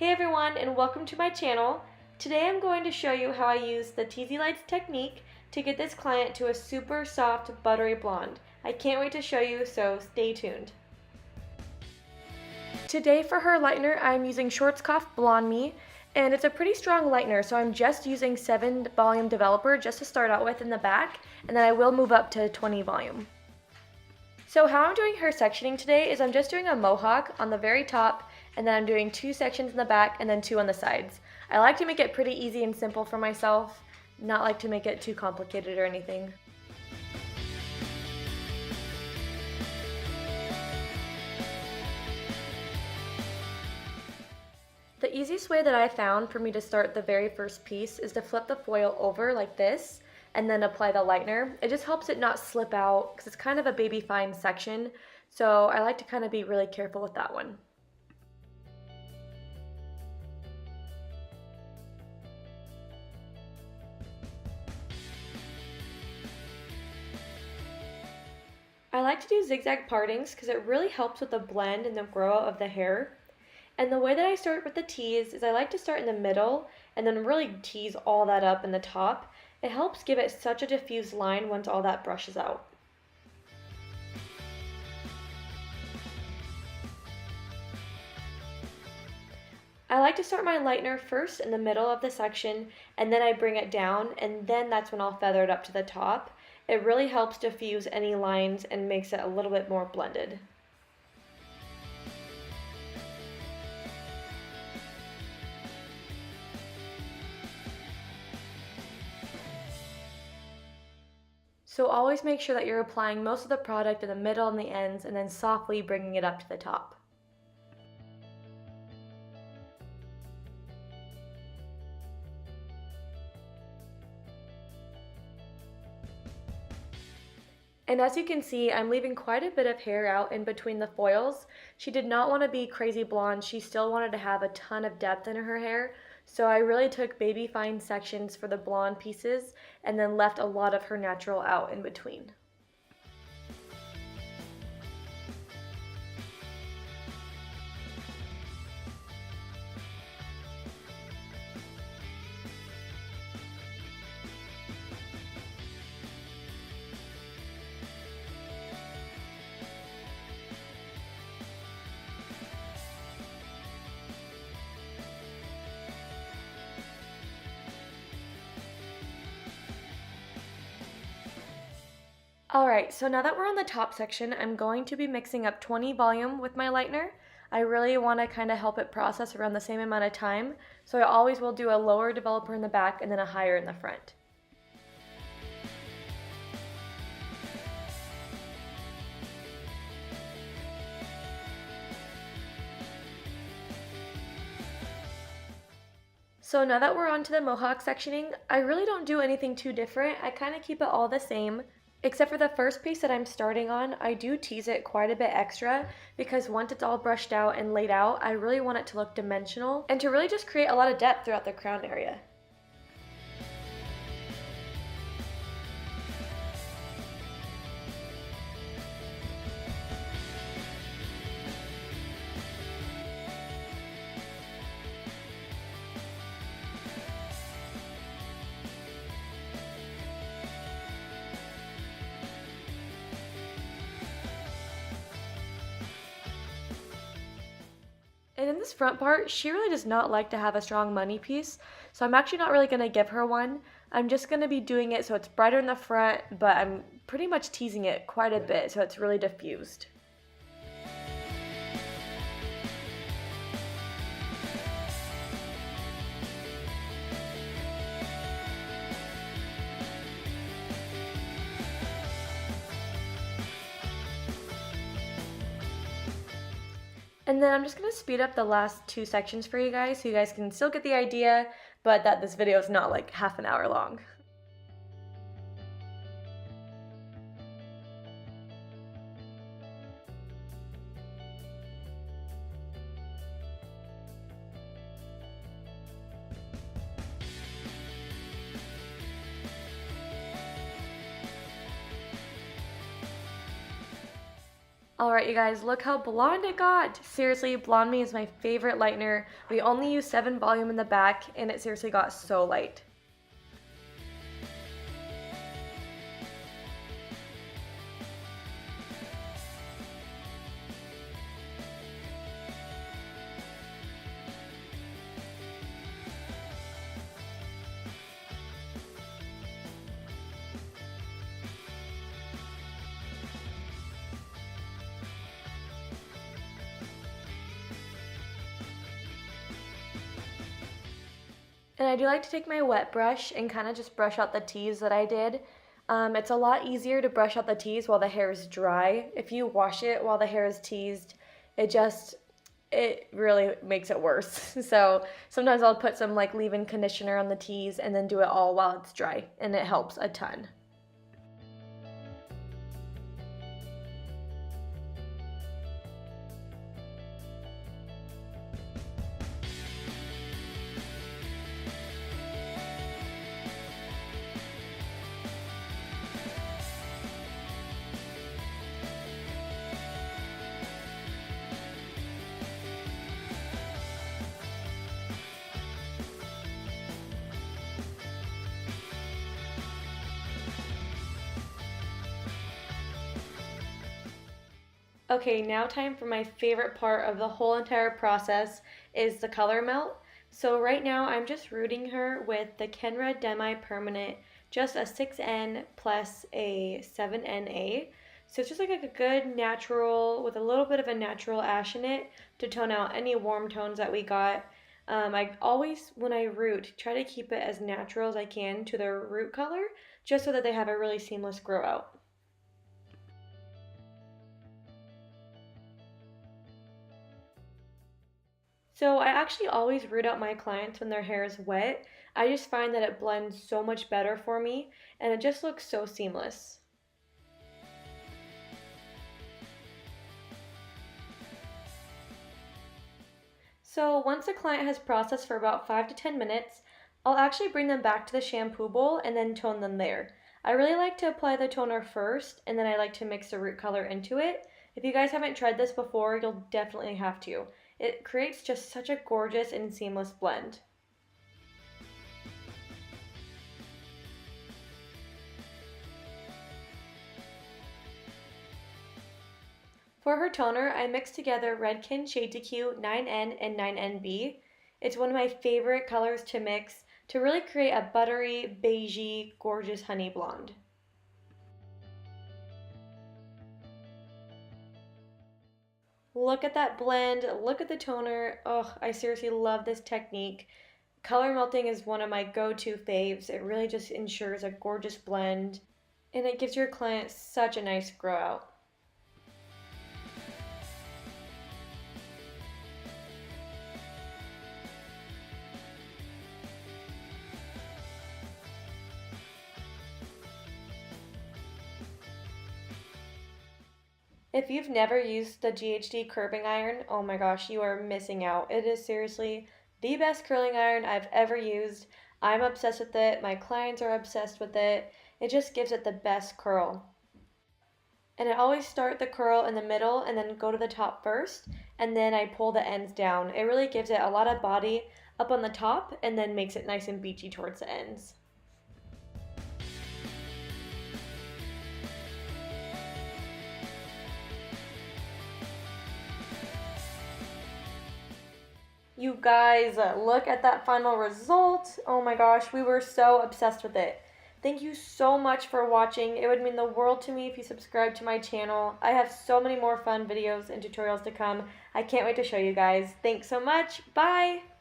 Hey everyone, and welcome to my channel. Today I'm going to show you how I use the Teasy Lights technique to get this client to a super soft buttery blonde. I can't wait to show you, so stay tuned. Today for her lightener I'm using Schwarzkopf Blonde Me, and it's a pretty strong lightener, so I'm just using 7 volume developer just to start out with in the back, and then I will move up to 20 volume. So how I'm doing her sectioning today is I'm just doing a mohawk on the very top, and then I'm doing 2 sections in the back and then 2 on the sides. I like to make it pretty easy and simple for myself, not like to make it too complicated or anything. The easiest way that I found for me to start the very first piece is to flip the foil over like this and then apply the lightener. It just helps it not slip out because it's kind of a baby fine section, so I like to kind of be really careful with that one. I like to do zigzag partings because it really helps with the blend and the grow out of the hair. And the way that I start with the tease is I like to start in the middle and then really tease all that up in the top. It helps give it such a diffused line once all that brushes out. I like to start my lightener first in the middle of the section, and then I bring it down, and then that's when I'll feather it up to the top. It really helps diffuse any lines and makes it a little bit more blended. So always make sure that you're applying most of the product in the middle and the ends, and then softly bringing it up to the top. And as you can see, I'm leaving quite a bit of hair out in between the foils. She did not want to be crazy blonde. She still wanted to have a ton of depth in her hair. So I really took baby fine sections for the blonde pieces and then left a lot of her natural out in between. Alright, so now that we're on the top section, I'm going to be mixing up 20 volume with my lightener. I really want to kind of help it process around the same amount of time, so I always will do a lower developer in the back and then a higher in the front. So now that we're on to the mohawk sectioning, I really don't do anything too different. I kind of keep it all the same. Except for the first piece that I'm starting on, I do tease it quite a bit extra because once it's all brushed out and laid out, I really want it to look dimensional and to really just create a lot of depth throughout the crown area. And in this front part, she really does not like to have a strong money piece, so I'm actually not really going to give her one. I'm just going to be doing it so it's brighter in the front, but I'm pretty much teasing it quite a bit so it's really diffused. And then I'm just going to speed up the last 2 sections for you guys so you guys can still get the idea, but that this video is not like half an hour long. Alright, you guys, look how blonde it got. Seriously, Blonde Me is my favorite lightener. We only use 7 volume in the back, and it seriously got so light. And I do like to take my wet brush and kind of just brush out the tease that I did. It's a lot easier to brush out the tease while the hair is dry. If you wash it while the hair is teased, it really makes it worse. So sometimes I'll put some like leave-in conditioner on the tease and then do it all while it's dry, and it helps a ton. Okay, now time for my favorite part of the whole entire process is the color melt. So right now I'm just rooting her with the Kenra Demi Permanent, just a 6N plus a 7NA. So it's just like a good natural, with a little bit of a natural ash in it to tone out any warm tones that we got. I always, when I root, try to keep it as natural as I can to their root color, just so that they have a really seamless grow out. So I actually always root out my clients when their hair is wet. I just find that it blends so much better for me, and it just looks so seamless. So once the client has processed for about 5 to 10 minutes, I'll actually bring them back to the shampoo bowl and then tone them there. I really like to apply the toner first, and then I like to mix the root color into it. If you guys haven't tried this before, you'll definitely have to. It creates just such a gorgeous and seamless blend. For her toner, I mixed together Redken Shade to Q 9N and 9NB. It's one of my favorite colors to mix to really create a buttery, beigey, gorgeous honey blonde. Look at that blend, look at the toner. Oh, I seriously love this technique. Color melting is one of my go-to faves. It really just ensures a gorgeous blend, and it gives your client such a nice grow out. If you've never used the GHD curving iron, oh my gosh, you are missing out. It is seriously the best curling iron I've ever used. I'm obsessed with it. My clients are obsessed with it. It just gives it the best curl. And I always start the curl in the middle and then go to the top first, and then I pull the ends down. It really gives it a lot of body up on the top and then makes it nice and beachy towards the ends. You guys, look at that final result. Oh my gosh, we were so obsessed with it. Thank you so much for watching. It would mean the world to me if you subscribe to my channel. I have so many more fun videos and tutorials to come. I can't wait to show you guys. Thanks so much. Bye!